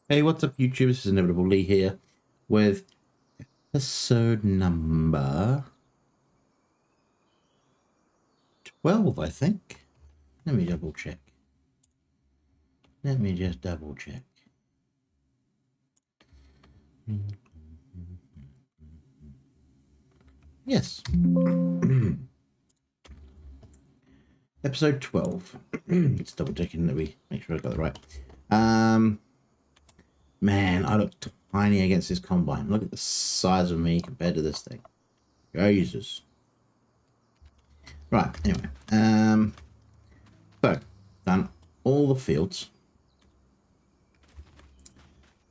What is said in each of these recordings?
Hey, what's up, YouTube? This is Inevitable Lee here with episode number 12, I think. Let me double check. Let me just double check. Yes. Episode 12. Just double checking that we make sure I got it right. Man, I look tiny against this combine. Look at the size of me compared to this thing. Jesus. Right, anyway. So, done all the fields.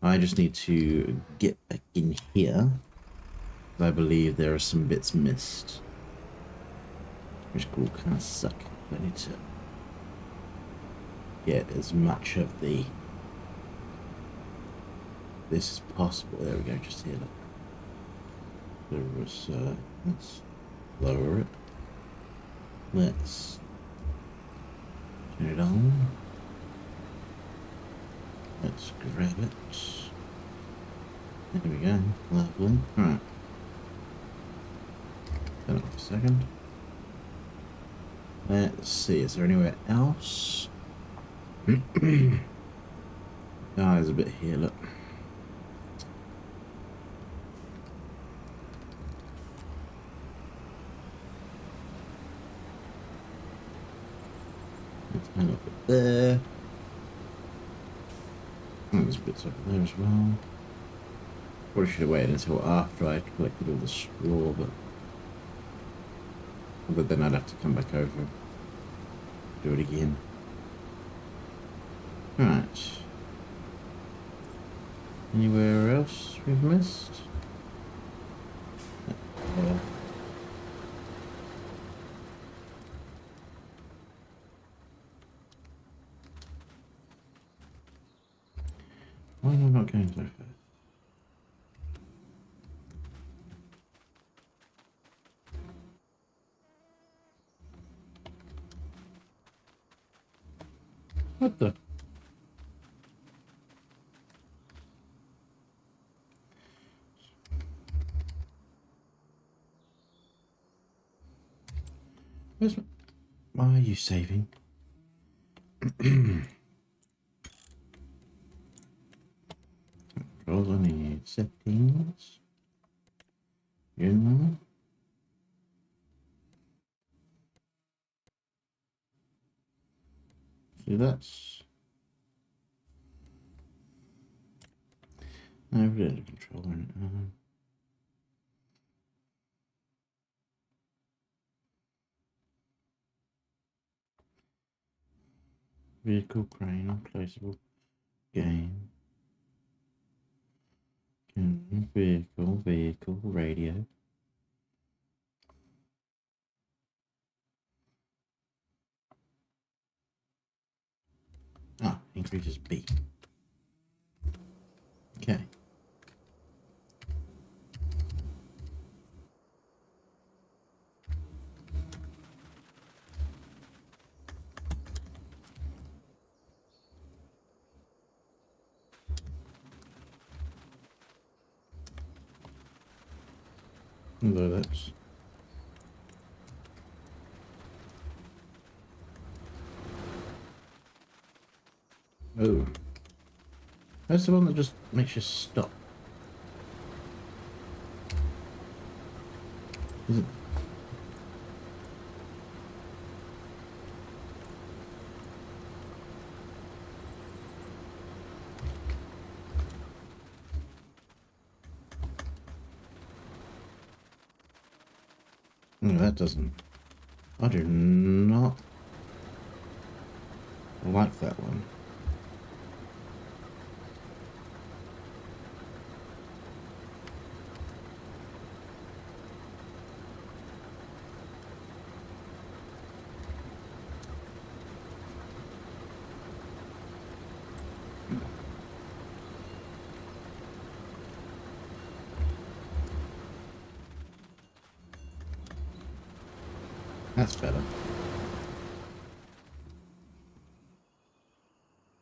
I just need to get back in here. I believe there are some bits missed. Which will kind of suck. I need to get as much of this as possible. There we go, just here. Let's lower it. Let's turn it on. Let's grab it. There we go. Lovely. Alright. Turn it off a second. Let's see, is there anywhere else? Oh, there's a bit here, look. Let's hang up it there. Oh, there's bits over there as well. Probably should have waited until after I collected all the straw, but then I'd have to come back over, do it again. Right. Anywhere else we've missed? Why am I not going so fast? What the? Where's my... Why are you saving? Controls I need settings. General. See, that's... No, really controller. Vehicle, crane, unplaceable, game. Vehicle, radio. Ah, increases B. Okay. Although that's... Oh. That's the one that just makes you stop. Is it? No, that doesn't. I do not like that one. That's better.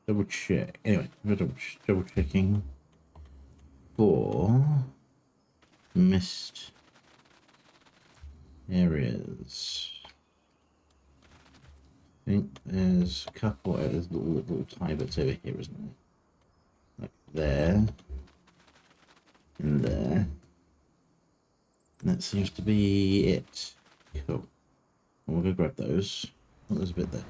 Double check. Anyway, we're double checking for missed areas. I think there's a couple. There's little tiny bits over here, isn't there? Like there, and there. And that seems to be it. Cool. We'll go grab those. Oh, there's a bit there.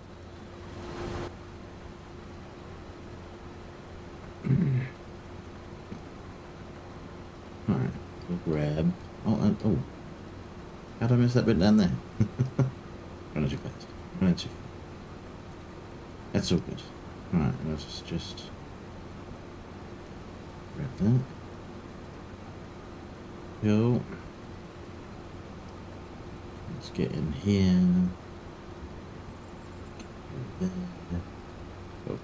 Alright, we'll grab. Oh, oh. How did I miss that bit down there? Running too fast. Running too fast. That's all good. Alright, let's just grab that. Go. Let's get in here. There. Oh.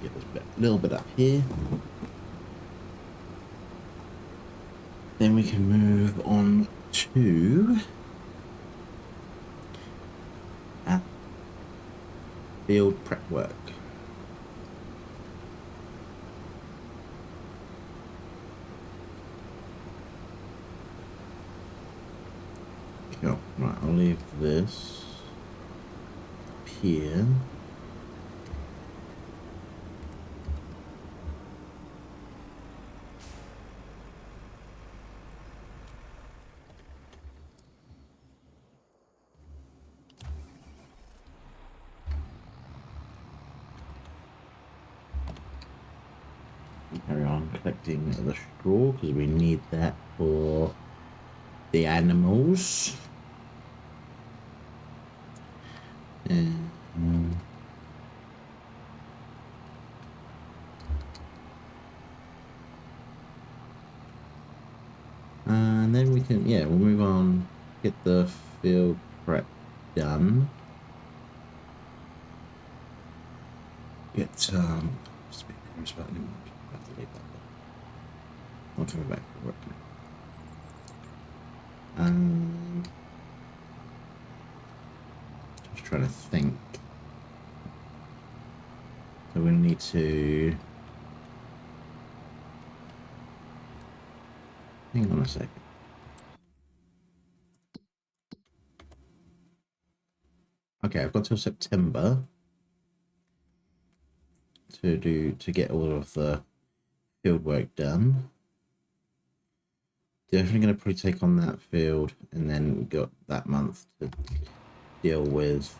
Get this bit, a little bit up here. Then we can move on to field prep work. Cool. Right, I'll leave this here. Carry on collecting the straw because we need that for the animals. And then we can, yeah, we'll move on, get the field prep done. Get, speak about anymore. I have to leave that there. I'm coming back for work now. Just trying to think. So we need to... Hang on a second. Okay, I've got till September to get all of the field work done. Definitely going to probably take on that field, and then we've got that month to deal with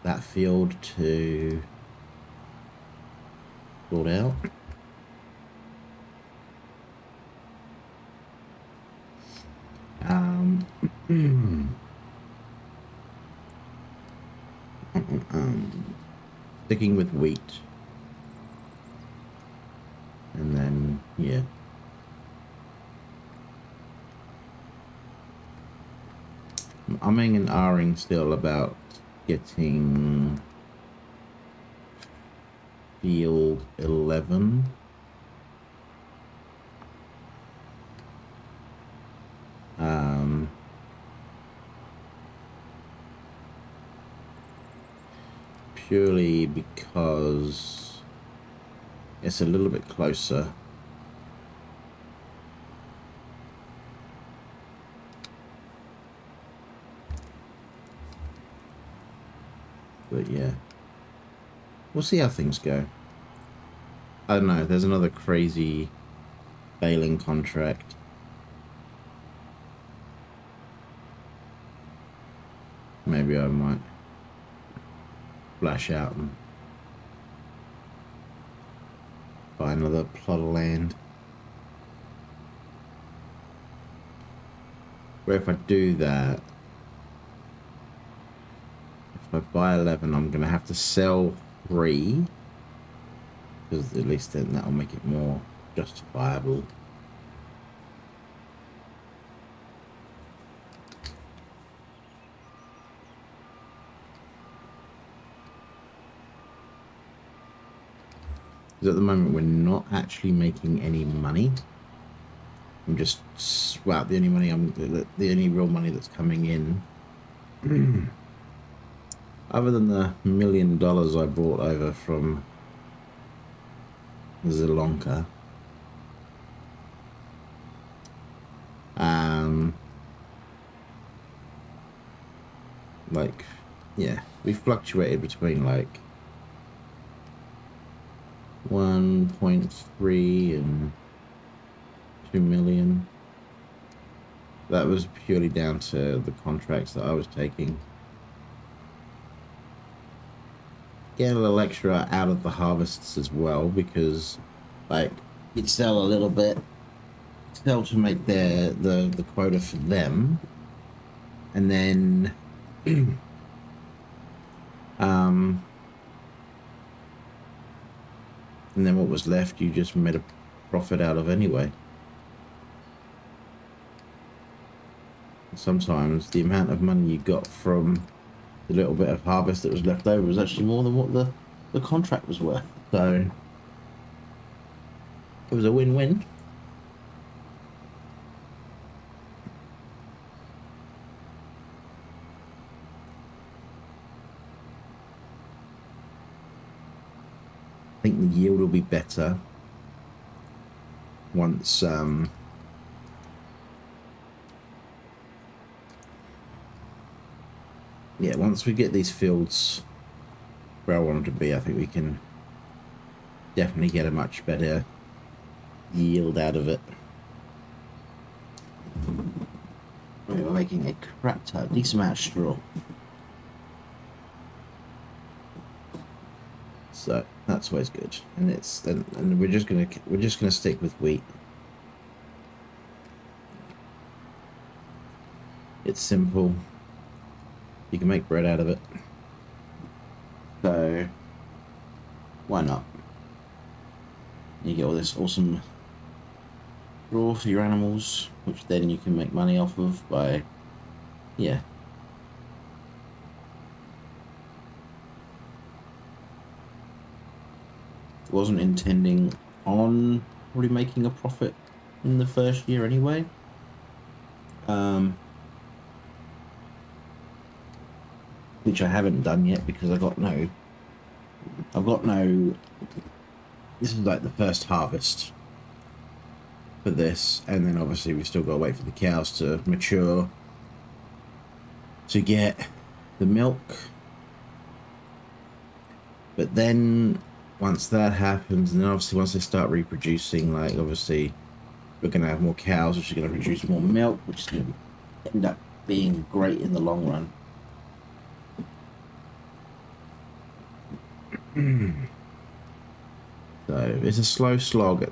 that field to sort out. Sticking with wheat, and then yeah, I'm umming and ahhing still about getting field 11. Purely because it's a little bit closer. But yeah, we'll see how things go. I don't know, there's another crazy baling contract. Maybe I might flash out and buy another plot of land. Where if I do that, if I buy 11, I'm going to have to sell 3. Because at least then that'll make it more justifiable. Because at the moment we're not actually making any money. I'm just, well, the only money the only real money that's coming in, other than the $1 million I brought over from Sri Lanka, like, yeah, we fluctuated between like 1.3 and 2 million. That was purely down to the contracts that I was taking. Get a little extra out of the harvests as well, because like you'd sell a little bit, sell to make the quota for them, and then and then what was left you just made a profit out of anyway. Sometimes the amount of money you got from the little bit of harvest that was left over was actually more than what the contract was worth. So it was a win-win. I think the yield will be better once yeah, once we get these fields where I want them to be, I think we can definitely get a much better yield out of it. We're making a crap ton, decent amount of straw. So that's always good, and we're just gonna stick with wheat. It's simple. You can make bread out of it. So why not? You get all this awesome straw for your animals, which then you can make money off of by, yeah. Wasn't intending on probably making a profit in the first year anyway. Which I haven't done yet because I've got no, this is like the first harvest for this, and then obviously we've still got to wait for the cows to mature to get the milk. But then once that happens, and then obviously once they start reproducing, like obviously we're going to have more cows, which are going to produce more milk, which is going to end up being great in the long run. So it's a slow slog.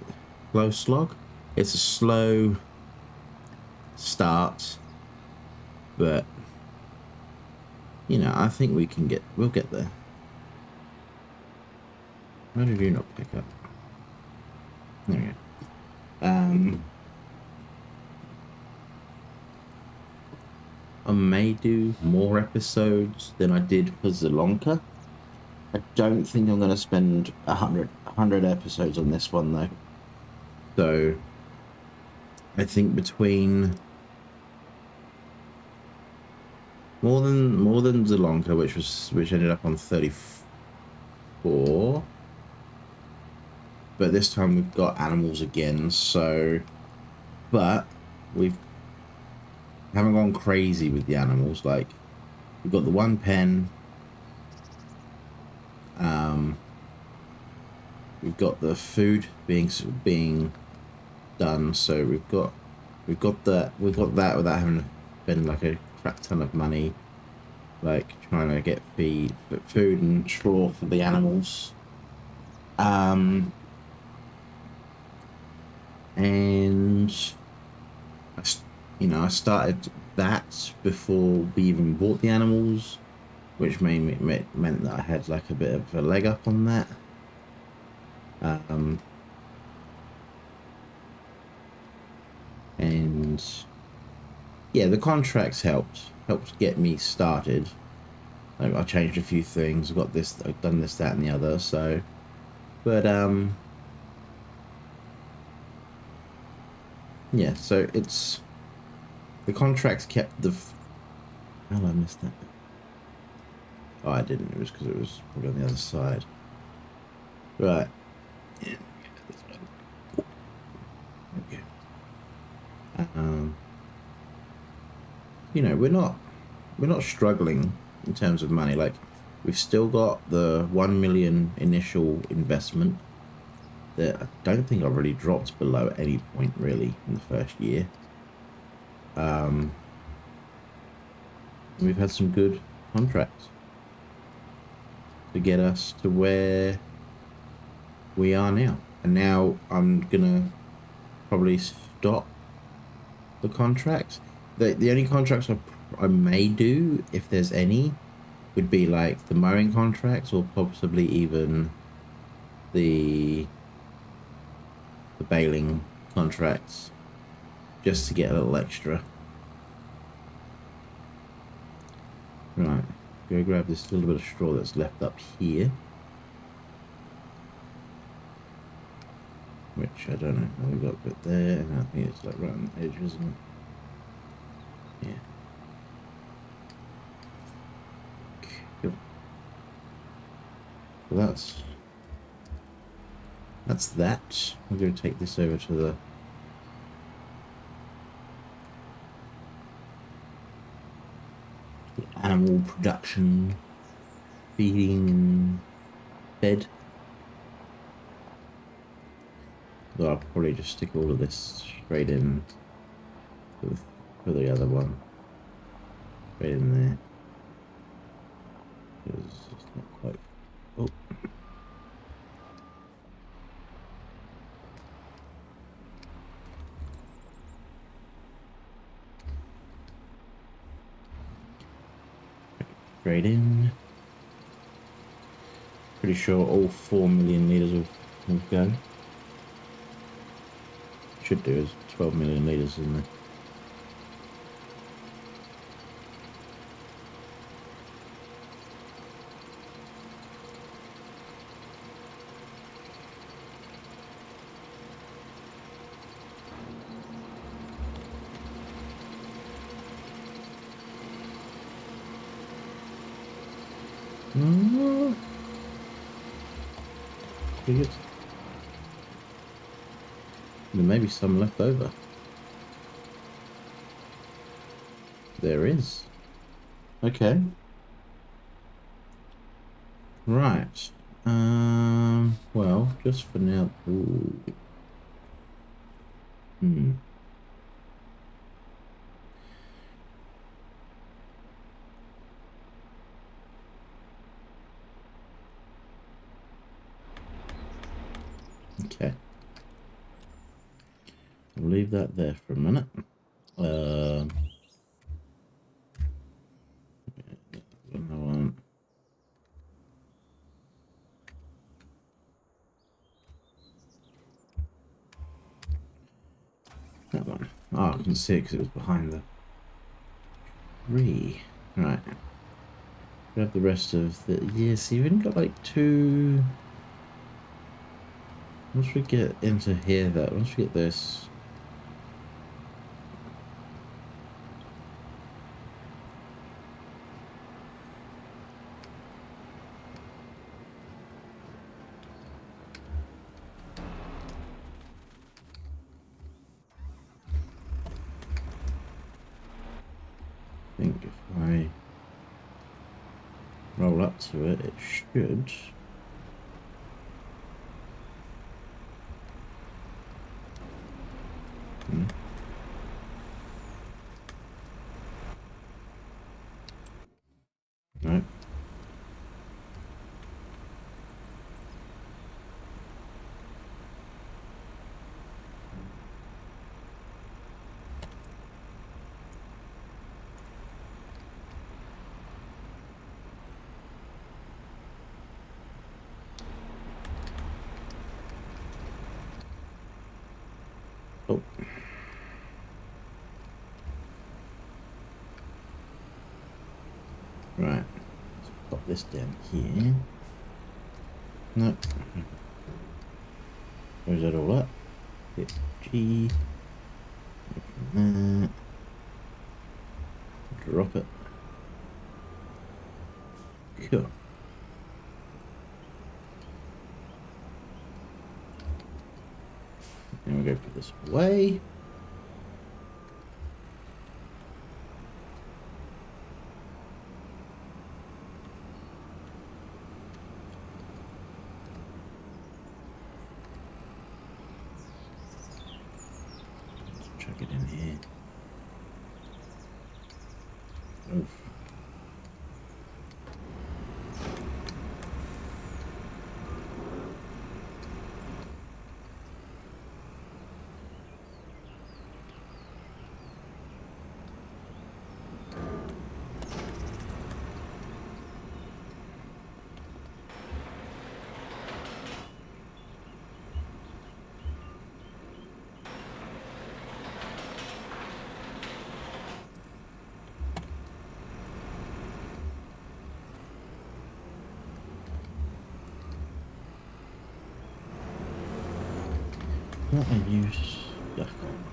It's a slow start, but you know, I think we'll get there. Why did you not pick up? There we go. I may do more episodes than I did for Sri Lanka. I don't think I'm going to spend 100 episodes on this one though. So I think between more than Sri Lanka, which ended up on 34. But this time we've got animals again, so but we haven't gone crazy with the animals. Like we've got the one pen. We've got the food being done, so we've got that without having to spend like a crap ton of money, like trying to get food and straw for the animals. And I started that before we even bought the animals, which meant that I had like a bit of a leg up on that. And yeah, the contracts helped get me started. I changed a few things. I've done this, that, and the other. So, but Yeah, so it's the contracts kept the. How did I miss that? Oh, I didn't. It was because it was probably on the other side. Right. Yeah. Okay. You know, we're not struggling in terms of money. Like, we've still got the 1 million initial investment that I don't think I've really dropped below at any point really in the first year. We've had some good contracts to get us to where we are now. And now I'm gonna probably stop the contracts. The only contracts I may do, if there's any, would be like the mowing contracts or possibly even the baling contracts, just to get a little extra. Right, go grab this little bit of straw that's left up here, which I don't know. We've got a bit there, and I think it's like right on the edge, isn't it? Yeah. Cool. So that's that. I'm going to take this over to the animal production, feeding and bed. So I'll probably just stick all of this straight in for the other one. Straight in there. Because it's not quite... Oh. Straight in. Pretty sure all 4 million litres will go. Should do is 12 million litres in there. Pretty good. There may be some left over. There is. Okay. Right. Well, just for now. Ooh. Okay. I'll leave that there for a minute. One. That one. Oh, I can see it because it was behind the tree. Right. Grab the rest of the... Yeah, see, we've only got like 2... Once we get into here, once we get this... I think if I roll up to it, it should... Right. Oh. Right. Let's pop this down here. Nope. Where's that all up? Hit G. Drop it. Cool. And we go put this away. Chuck it in here. Oof. What are you stuck on?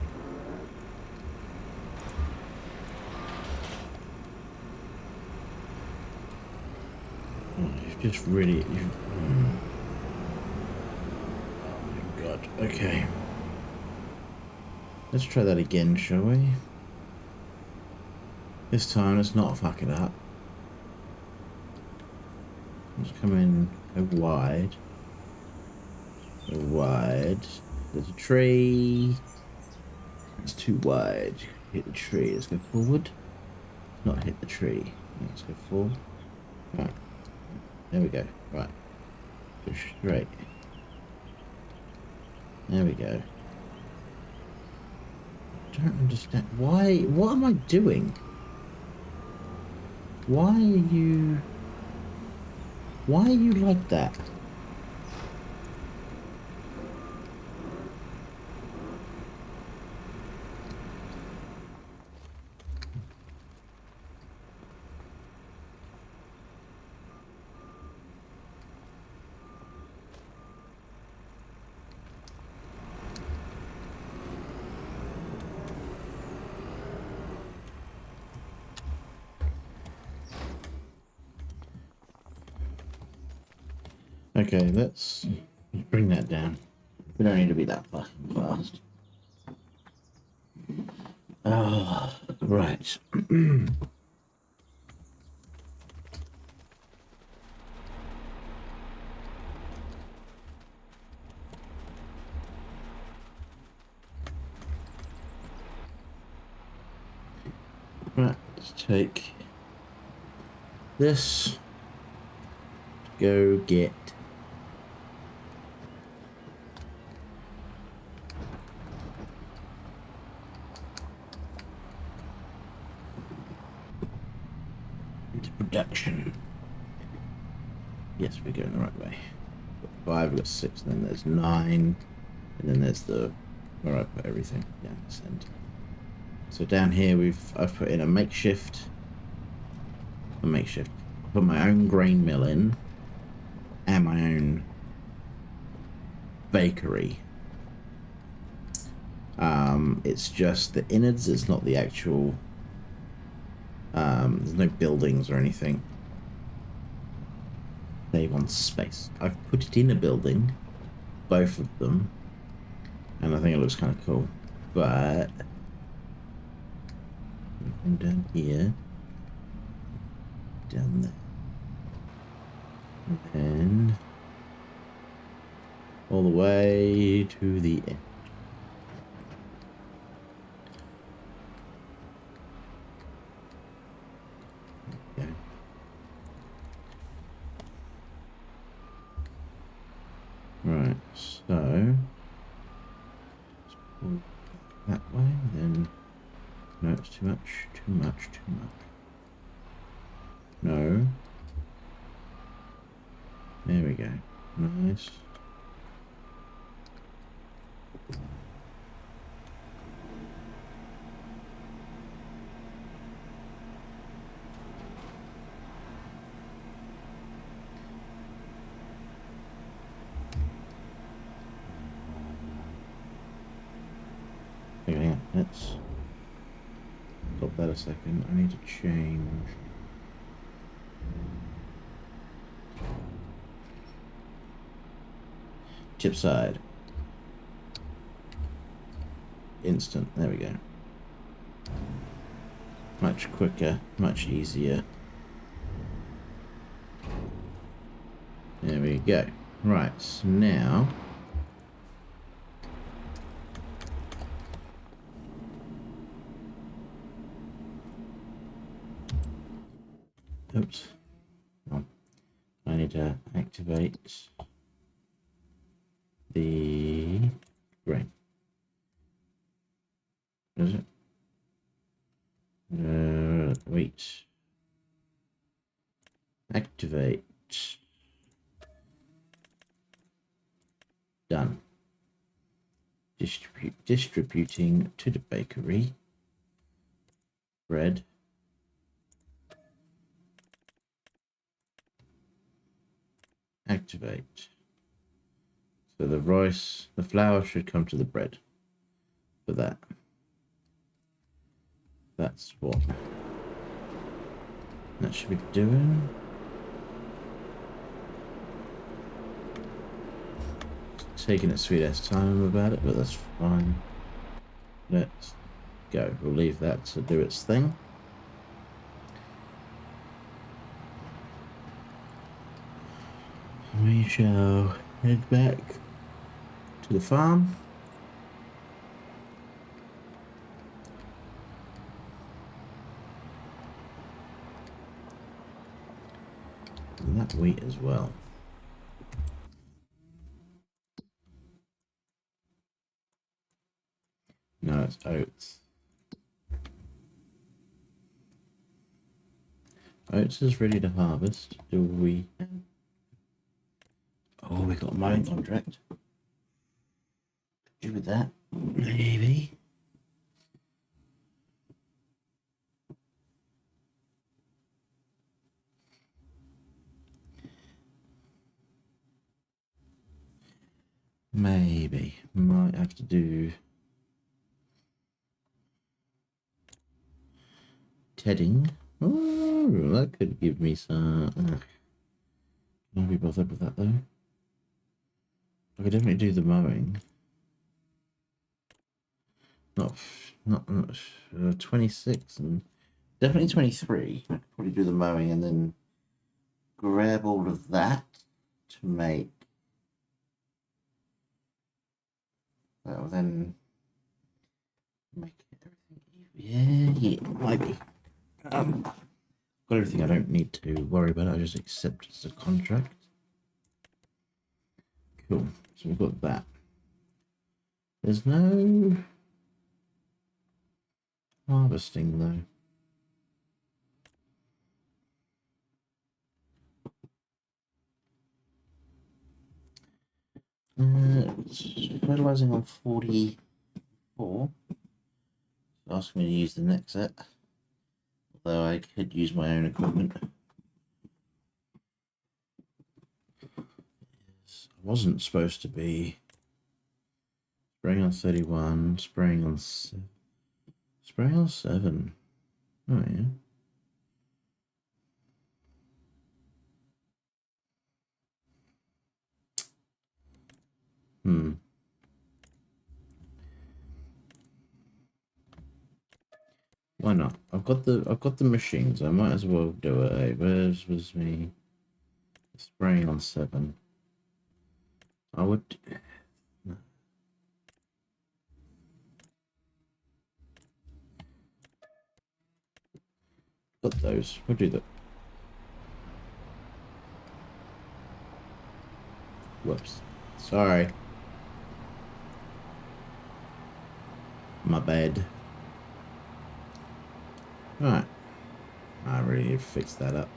Oh, you've just really... Oh my god. Okay. Let's try that again, shall we? This time, let's not fuck it up. Let's come in, go wide. Go wide. There's a tree. It's too wide. Hit the tree. Let's go forward. Not hit the tree. Let's go forward. Right. There we go. Right. Go straight. There we go. I don't understand. Why? What am I doing? Why are you... Why are you like that? Okay, let's bring that down. We don't need to be that fucking fast. Oh, right. Right, let's take this. Go get into production. Yes, we're going the right way. We've got 5, we've got 6, and then there's 9, and then there's the where I put everything down this end. So down here I've put in a makeshift. Put my own grain mill in and my own bakery. It's just the innards, it's not the actual there's no buildings or anything. Save on space. I've put it in a building, both of them, and I think it looks kind of cool. But down here, down there, and all the way to the end. Okay. Right, so let's pull that way, then no, it's too much. No. There we go. Nice. Hang on, let's stop that a second. I need to change. Chip side. Instant. There we go. Much quicker, much easier. There we go. Right, so now oops. Oh, I need to activate the grain. Is it? Wait. Activate. Done. Distributing to the bakery. Bread. Activate. So the rice, the flour should come to the bread for that. That's what that should be doing. Taking a sweet ass time about it, but that's fine. Let's go. We'll leave that to do its thing. We shall head back to the farm. And that wheat as well. No, it's oats. Oats is ready to harvest. Do we? Oh, we got a mowing contract. Do with that? Maybe. Maybe. Might have to do tedding. Oh, that could give me some. Can I be bothered with that though? I could definitely do the mowing. Not 26 and definitely 23. I could probably do the mowing and then grab all of that to make. Well, then make everything. Yeah, might be. Got everything I don't need to worry about. I just accept it as a contract. Cool. So we've got that. There's no harvesting though. Fertilizing on 44. Asking me to use the next set. Although I could use my own equipment. Yes, I wasn't supposed to be spraying on 31, spraying on 7. Spraying on 7. Oh yeah. Why not? I've got the machines. I might as well do it. Hey, where's was me spraying on 7? I would. Got those. We'll do that. Whoops. Sorry. My bad. Right. I really need to fix that up.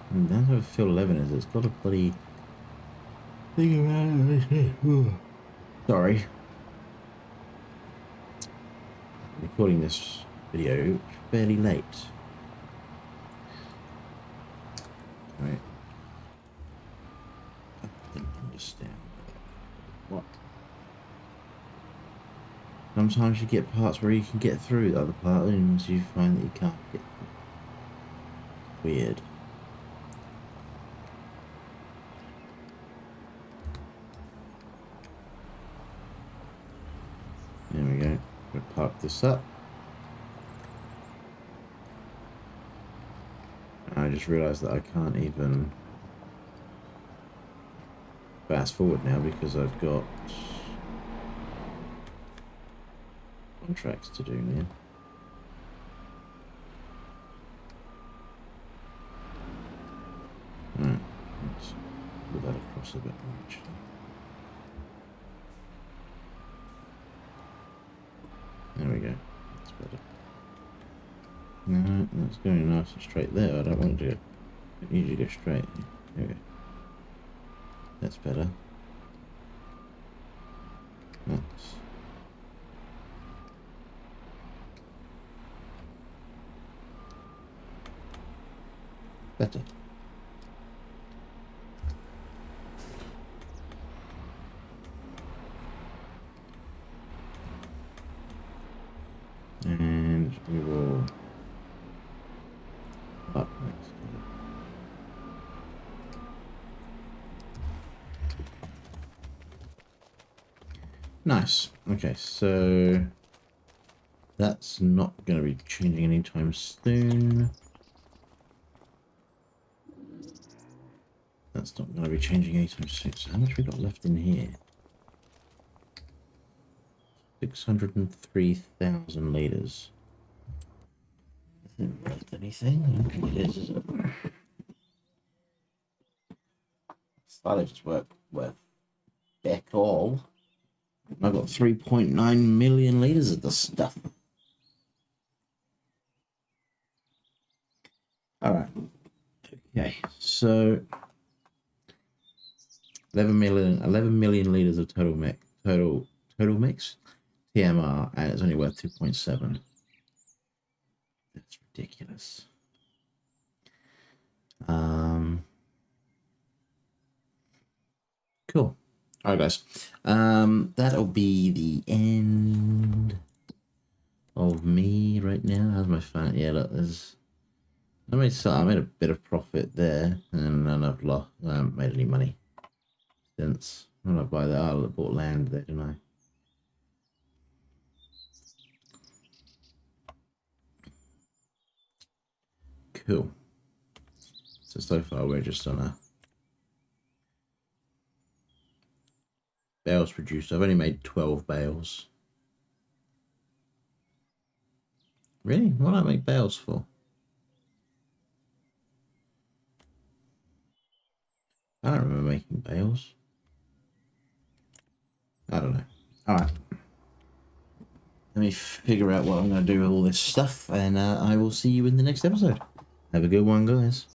And that's what Field 11 is. It's got a bloody thing around it. Sorry. I'm recording this video fairly late. Right. I don't understand where that Sometimes you get parts where you can get through, the other part, and you find that you can't get through. Weird. There we go. We'll park this up. I just realised that I can't even fast forward now because I've got contracts to do now. Right, let's put that across a bit more actually. There we go. That's better. No, that's going nice and straight there. I don't want it to go. I need you to go straight. There we go. That's better. That's better. And we will up next. Nice. Okay, so that's not going to be changing anytime soon. That's not going to be changing anytime soon. So how much we got left in here? 603,000 litres. Isn't worth anything? I don't think it is it? Silage worth heck all. I've got 3.9 million litres of this stuff. Alright. Okay, so 11 million litres of total mix. Total mix? TMR, and it's only worth 2.7. That's ridiculous. Cool. All right, guys. That'll be the end of me right now. How's my phone? Yeah, look, I made a bit of profit there, and then I've lost. I haven't made any money since. When I buy that, I bought land there, didn't I? Cool. So far we're just on a bales produced. I've only made 12 bales. Really? What do I make bales for? I don't remember making bales. I don't know. All right. Let me figure out what I'm going to do with all this stuff, and I will see you in the next episode. Have a good one, guys.